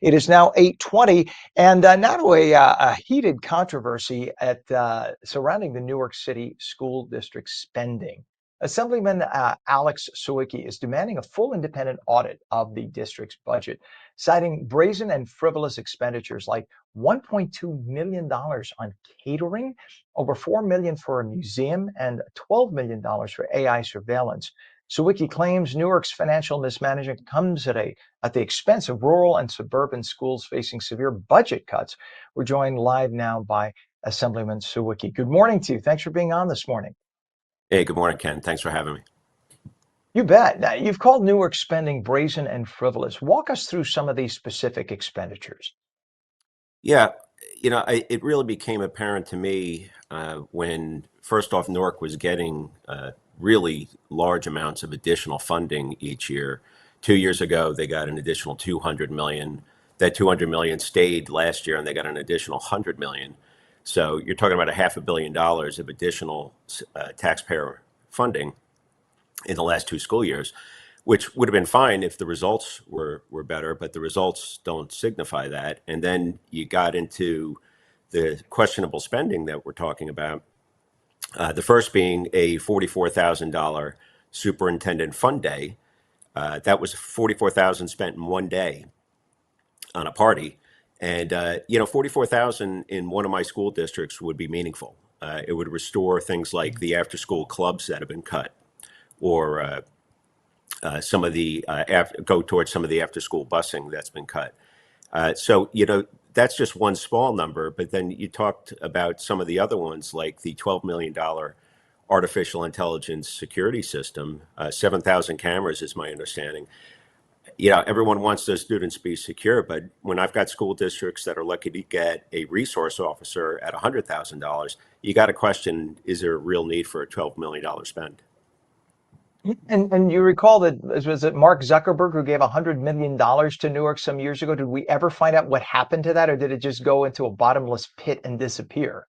It is now 8:20, and now to a heated controversy surrounding the Newark City School District spending. Assemblyman Alex Sauickie is demanding a full independent audit of the district's budget, citing brazen and frivolous expenditures like $1.2 million on catering, over $4 million for a museum, and $12 million for AI surveillance. Sauickie claims Newark's financial mismanagement comes at the expense of rural and suburban schools facing severe budget cuts. We're joined live now by Assemblyman Sauickie. Good morning to you. Thanks for being on this morning. Hey, good morning, Ken. Thanks for having me. You bet. Now, you've called Newark spending brazen and frivolous. Walk us through some of these specific expenditures. Yeah, it really became apparent to me when, first off, Newark was getting really large amounts of additional funding each year. 2 years ago, they got an additional 200 million. That 200 million stayed last year, and they got an additional 100 million. So you're talking about $500 million of additional taxpayer funding in the last 2 school years, which would have been fine if the results were better, but the results don't signify that. And then you got into the questionable spending that we're talking about. The first being a $44,000 superintendent fund day. That was $44,000 spent in one day on a party. And, 44,000 in one of my school districts would be meaningful. It would restore things like the after school clubs that have been cut, or some of the go towards some of the after school busing that's been cut. So, that's just one small number. But then you talked about some of the other ones, like the $12 million artificial intelligence security system, 7,000 cameras is my understanding. Everyone wants their students to be secure, but when I've got school districts that are lucky to get a resource officer at $100,000, you got to question, is there a real need for a $12 million spend? And you recall that, was it Mark Zuckerberg who gave $100 million to Newark some years ago? Did we ever find out what happened to that, or did it just go into a bottomless pit and disappear?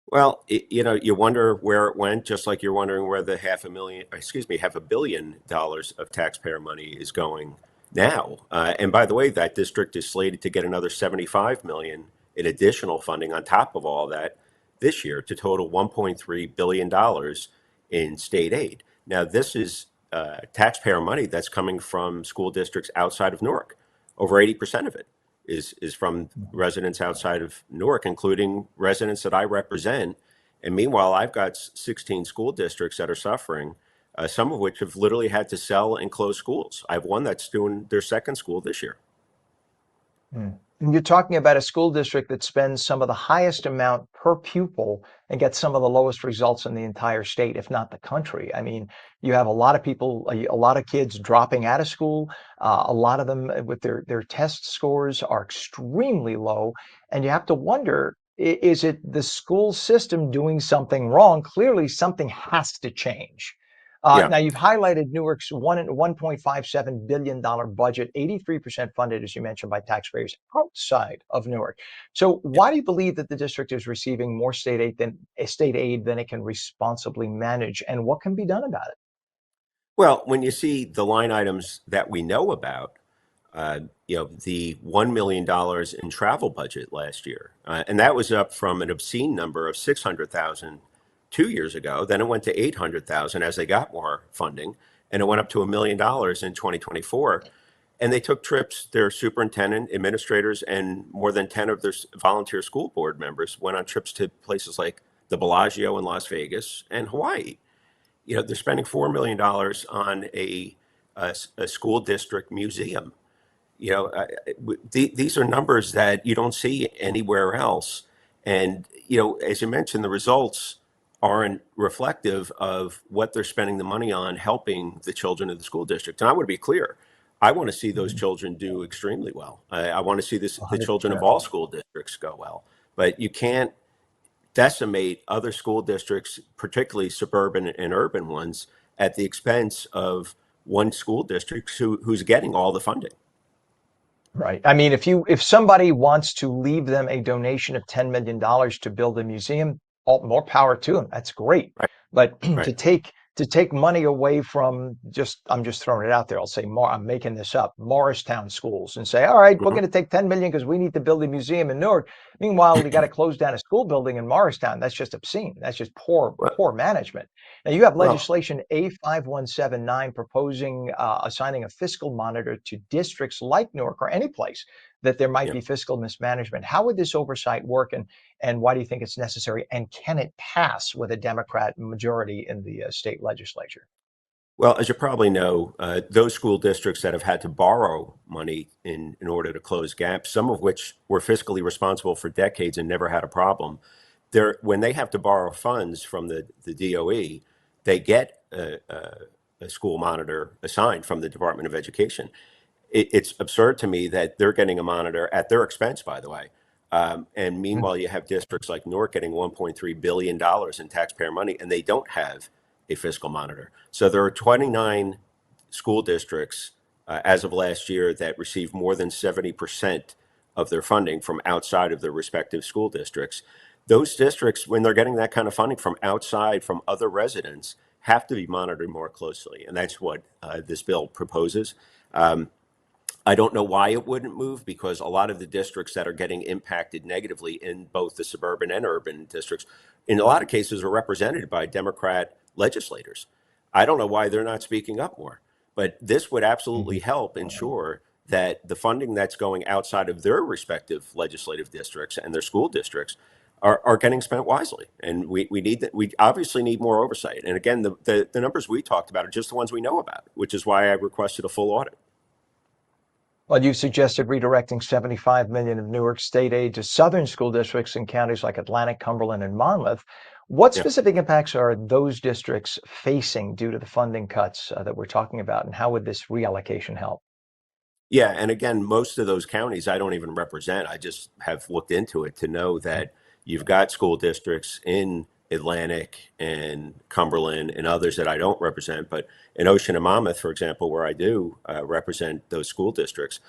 Well, you wonder where it went, just like you're wondering where the $500 million of taxpayer money is going now. And by the way, that district is slated to get another 75 million in additional funding on top of all that this year, to total $1.3 billion in state aid. Now, this is taxpayer money that's coming from school districts outside of Newark. Over 80% of it is from residents outside of Newark, including residents that I represent. And meanwhile, I've got 16 school districts that are suffering, some of which have literally had to sell and close schools. I have one that's doing their second school this year. And you're talking about a school district that spends some of the highest amount per pupil and gets some of the lowest results in the entire state, if not the country. I mean, you have a lot of people, a lot of kids dropping out of school. A lot of them with their test scores are extremely low. And you have to wonder, is it the school system doing something wrong? Clearly, something has to change. Yeah. Now, you've highlighted Newark's $1.57 billion budget, 83% funded, as you mentioned, by taxpayers outside of Newark. So why do you believe that the district is receiving more state aid than it can responsibly manage? And what can be done about it? Well, when you see the line items that we know about, the $1 million in travel budget last year, and that was up from an obscene number of 600,000 2 years ago. Then it went to 800,000 as they got more funding, and it went up to $1 million in 2024. And they took trips, their superintendent, administrators, and more than 10 of their volunteer school board members went on trips to places like the Bellagio in Las Vegas and Hawaii. They're spending $4 million on a school district museum. These are numbers that you don't see anywhere else. And, as you mentioned, the results aren't reflective of what they're spending the money on helping the children of the school district. And I want to be clear, I want to see those children do extremely well. I want to see the children of 100%. all school districts go well. But you can't decimate other school districts, particularly suburban and urban ones, at the expense of one school district who's getting all the funding. Right. I mean, if somebody wants to leave them a donation of $10 million to build a museum, all more power to them. That's great. Right. But to Right. take to take money away from just, I'm just throwing it out there. I'll say more, I'm making this up, Morristown schools and say, all right, we're Mhm. going to take 10 million because we need to build a museum in Newark. Meanwhile, you got to close down a school building in Morristown. That's just obscene. That's just poor, Well, poor management. Now you have well, legislation A5179 proposing assigning a fiscal monitor to districts like Newark or any place that there might yeah. be fiscal mismanagement. How would this oversight work, and why do you think it's necessary? And can it pass with a Democrat majority in the state legislature? Well, as you probably know, those school districts that have had to borrow money in order to close gaps, some of which were fiscally responsible for decades and never had a problem, when they have to borrow funds from the DOE, they get a school monitor assigned from the Department of Education. It's absurd to me that they're getting a monitor at their expense, by the way. And Mm. meanwhile, you have districts like Newark getting $1.3 billion in taxpayer money, and they don't have a fiscal monitor. So there are 29 school districts as of last year that receive more than 70% of their funding from outside of their respective school districts. Those districts, when they're getting that kind of funding from outside, from other residents, have to be monitored more closely. And that's what this bill proposes. Um, I don't know why it wouldn't move, because a lot of the districts that are getting impacted negatively in both the suburban and urban districts, in a lot of cases, are represented by Democrat legislators. I don't know why they're not speaking up more, but this would absolutely Mhm. help ensure that the funding that's going outside of their respective legislative districts and their school districts are getting spent wisely. And we need that. We obviously need more oversight. And again, the numbers we talked about are just the ones we know about, which is why I requested a full audit. Well, you've suggested redirecting 75 million of Newark state aid to southern school districts in counties like Atlantic, Cumberland, and Monmouth. What Yeah. specific impacts are those districts facing due to the funding cuts that we're talking about, and how would this reallocation help? Yeah, and again, most of those counties I don't even represent. I just have looked into it to know that you've got school districts in Atlantic and Cumberland and others that I don't represent. But in Ocean and Monmouth, for example, where I do represent those school districts,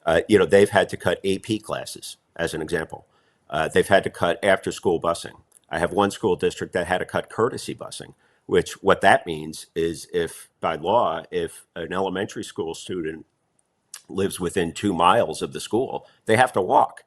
they've had to cut AP classes, as an example. They've had to cut after school busing. I have one school district that had to cut courtesy busing, which what that means is, if by law, if an elementary school student lives within 2 miles of the school, they have to walk.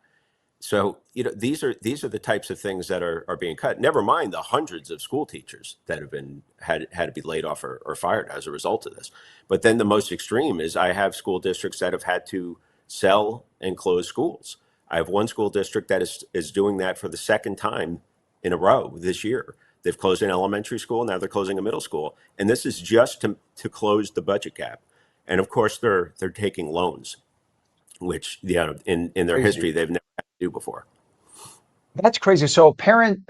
So, these are the types of things that are being cut. Never mind the hundreds of school teachers that have been had to be laid off or fired as a result of this. But then the most extreme is, I have school districts that have had to sell and close schools. I have one school district that is doing that for the second time in a row this year. They've closed an elementary school, now they're closing a middle school, and this is just to close the budget gap. And of course, they're taking loans, which, in their Crazy. history, they've never had to do before. That's crazy. So a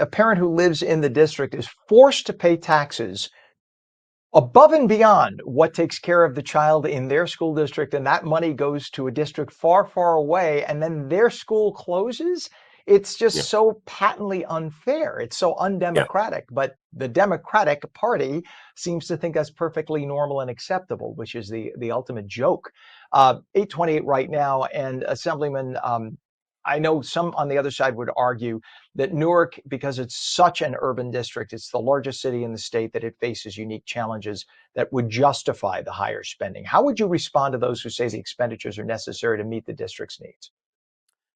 parent who lives in the district is forced to pay taxes above and beyond what takes care of the child in their school district, and that money goes to a district far, far away, and then their school closes. It's Yeah, just so patently unfair. It's so yeah. undemocratic. But the Democratic Party seems to think that's perfectly normal and acceptable, which is the ultimate joke. 8:28 right now, and Assemblyman, I know some on the other side would argue that Newark, because it's such an urban district, it's the largest city in the state, that it faces unique challenges that would justify the higher spending. How would you respond to those who say the expenditures are necessary to meet the district's needs?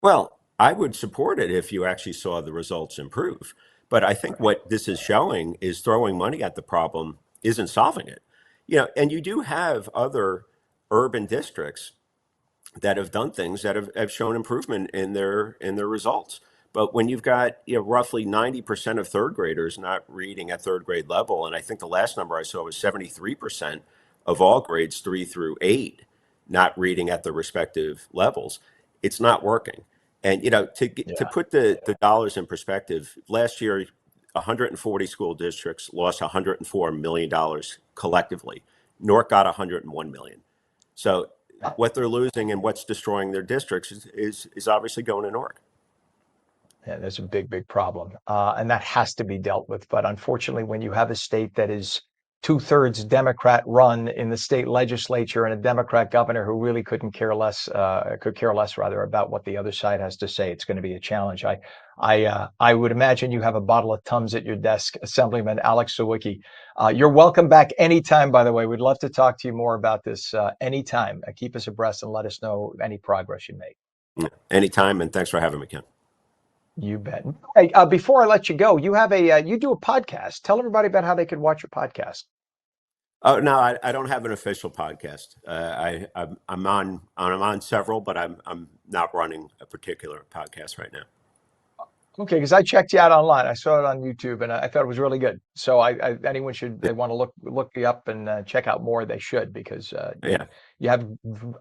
Well, I would support it if you actually saw the results improve. But I think Right. what this is showing is throwing money at the problem isn't solving it. And you do have other urban districts that have done things that have shown improvement in their results. But when you've got, roughly 90% of third graders not reading at third grade level, and I think the last number I saw was 73% of all grades 3 through 8 not reading at the respective levels, it's not working. And to Yeah. put the dollars in perspective, last year 140 school districts lost $104 million collectively. Newark got 101 million. So what they're losing and what's destroying their districts is obviously going to Newark. Yeah, there's a big, big problem. And that has to be dealt with. But unfortunately, when you have a state that is 2/3 Democrat run in the state legislature and a Democrat governor who really could care less rather about what the other side has to say. It's going to be a challenge. I would imagine you have a bottle of Tums at your desk, Assemblyman Alex Sauickie. You're welcome back anytime, by the way. We'd love to talk to you more about this anytime. Keep us abreast and let us know any progress you make. Anytime, and thanks for having me, Ken. You bet. Hey, before I let you go, you have you do a podcast. Tell everybody about how they can watch your podcast. Oh no, I don't have an official podcast. I'm on several, but I'm not running a particular podcast right now. Okay, because I checked you out online. I saw it on YouTube, and I thought it was really good. So anyone should Yeah, they want to look you up and check out more, they should because yeah, you have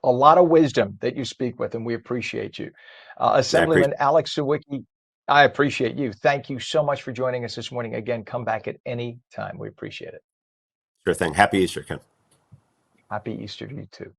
a lot of wisdom that you speak with, and we appreciate you, I appreciate. Assemblyman Alex Sauickie. I appreciate you. Thank you so much for joining us this morning. Again, come back at any time. We appreciate it. Sure thing. Happy Easter, Ken. Happy Easter to you too.